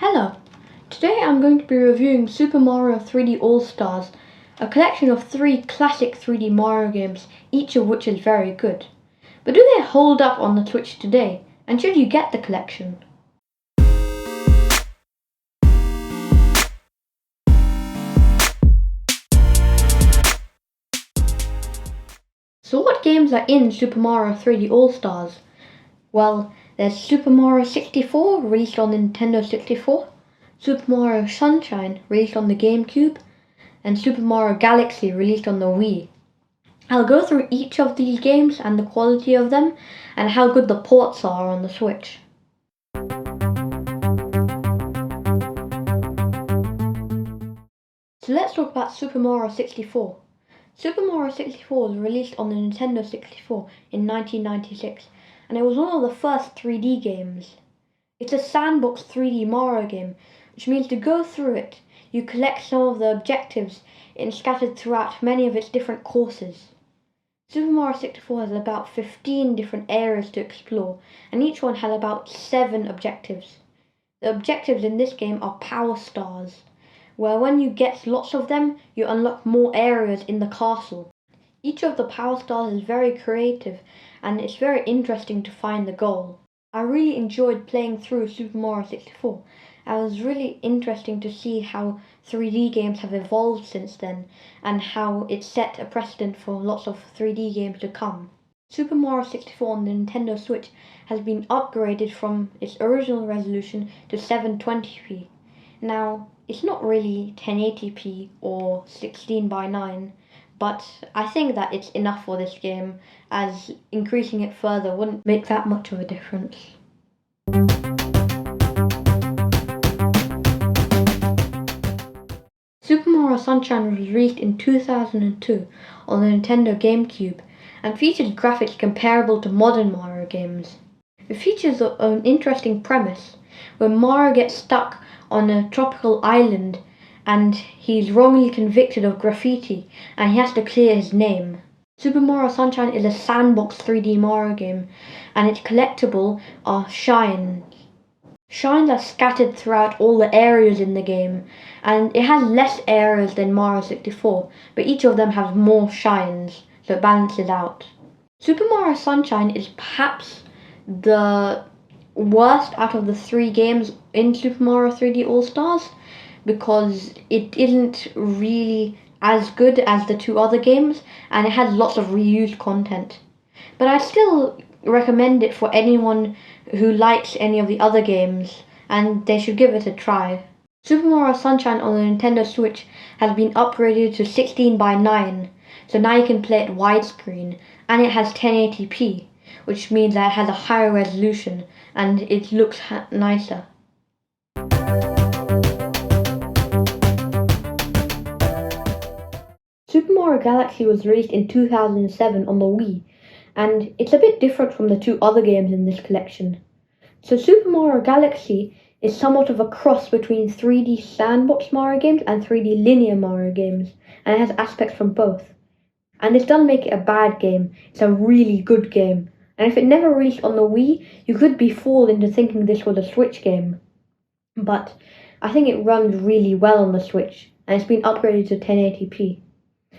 Hello! Today I'm going to be reviewing Super Mario 3D All-Stars, a collection of 3 classic 3D Mario games, each of which is very good. But do they hold up on the Switch today, and should you get the collection? So what games are in Super Mario 3D All-Stars? Well, there's Super Mario 64, released on Nintendo 64, Super Mario Sunshine, released on the GameCube, and Super Mario Galaxy, released on the Wii. I'll go through each of these games and the quality of them, and how good the ports are on the Switch. So let's talk about Super Mario 64. Super Mario 64 was released on the Nintendo 64 in 1996, and it was one of the first 3D games. It's a sandbox 3D Mario game, which means to go through it, you collect some of the objectives scattered throughout many of its different courses. Super Mario 64 has about 15 different areas to explore, and each one has about 7 objectives. The objectives in this game are Power Stars, where when you get lots of them, you unlock more areas in the castle. Each of the Power Stars is very creative, and it's very interesting to find the goal. I really enjoyed playing through Super Mario 64. It was really interesting to see how 3D games have evolved since then, and how it set a precedent for lots of 3D games to come. Super Mario 64 on the Nintendo Switch has been upgraded from its original resolution to 720p. Now, it's not really 1080p or 16:9, but I think that it's enough for this game, as increasing it further wouldn't make that much of a difference. Super Mario Sunshine was released in 2002 on the Nintendo GameCube and features graphics comparable to modern Mario games. It features an interesting premise where Mario gets stuck on a tropical island and he's wrongly convicted of graffiti and he has to clear his name. Super Mario Sunshine is a sandbox 3D Mario game, and its collectible are shines. Shines are scattered throughout all the areas in the game, and it has less areas than Mario 64, but each of them has more shines, so it balances out. Super Mario Sunshine is perhaps the worst out of the 3 games in Super Mario 3D All-Stars, because it isn't really as good as the 2 other games, and it has lots of reused content. But I still recommend it for anyone who likes any of the other games, and they should give it a try. Super Mario Sunshine on the Nintendo Switch has been upgraded to 16:9, so now you can play it widescreen, and it has 1080p, which means that it has a higher resolution and it looks nicer. Super Mario Galaxy was released in 2007 on the Wii, and it's a bit different from the 2 other games in this collection. So Super Mario Galaxy is somewhat of a cross between 3D sandbox Mario games and 3D linear Mario games, and it has aspects from both. And this doesn't make it a bad game, it's a really good game. And if it never released on the Wii, you could be fooled into thinking this was a Switch game. But I think it runs really well on the Switch, and it's been upgraded to 1080p.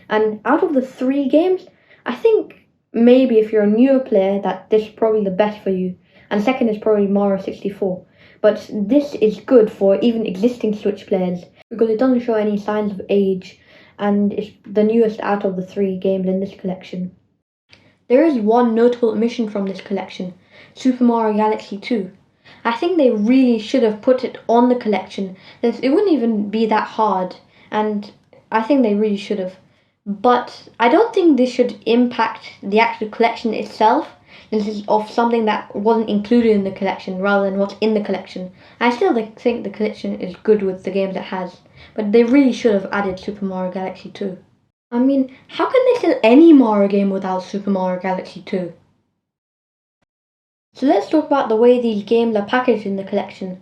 And out of the 3 games, I think maybe if you're a newer player that this is probably the best for you, and second is probably Mario 64. But this is good for even existing Switch players, because it doesn't show any signs of age, and it's the newest out of the 3 games in this collection. There is one notable omission from this collection, Super Mario Galaxy 2. I think they really should have put it on the collection. It wouldn't even be that hard, and I think they really should have. But I don't think this should impact the actual collection itself. This is of something that wasn't included in the collection rather than what's in the collection. I still think the collection is good with the games it has, but they really should have added Super Mario Galaxy 2. I mean, how can they sell any Mario game without Super Mario Galaxy 2? So let's talk about the way these games are packaged in the collection.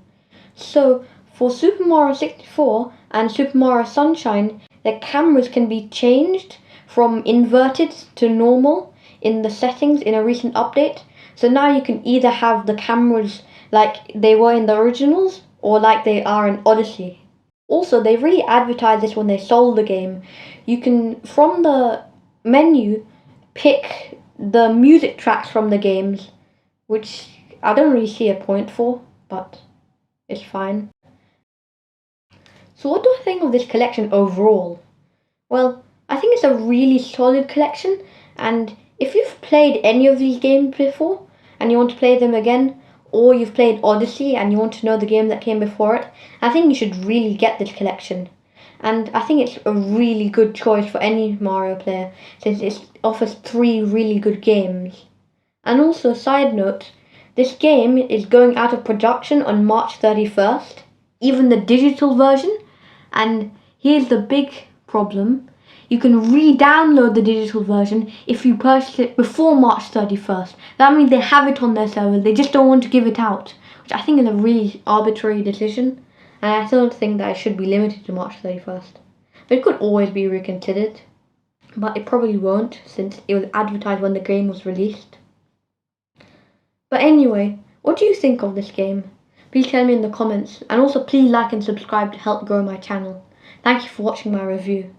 So for Super Mario 64 and Super Mario Sunshine, the cameras can be changed from inverted to normal in the settings in a recent update. So now you can either have the cameras like they were in the originals, or like they are in Odyssey. Also, they really advertised this when they sold the game. You can, from the menu, pick the music tracks from the games, which I don't really see a point for, but it's fine. So what do I think of this collection overall? Well, I think it's a really solid collection, and if you've played any of these games before and you want to play them again, or you've played Odyssey and you want to know the game that came before it, I think you should really get this collection. And I think it's a really good choice for any Mario player since it offers 3 really good games. And also, side note, this game is going out of production on March 31st, even the digital version. And here's the big problem. You can re-download the digital version if you purchase it before March 31st. That means they have it on their server, they just don't want to give it out, which I think is a really arbitrary decision. And I don't think that it should be limited to March 31st. But it could always be reconsidered. But it probably won't, since it was advertised when the game was released. But anyway, what do you think of this game? Please tell me in the comments, and also please like and subscribe to help grow my channel. Thank you for watching my review.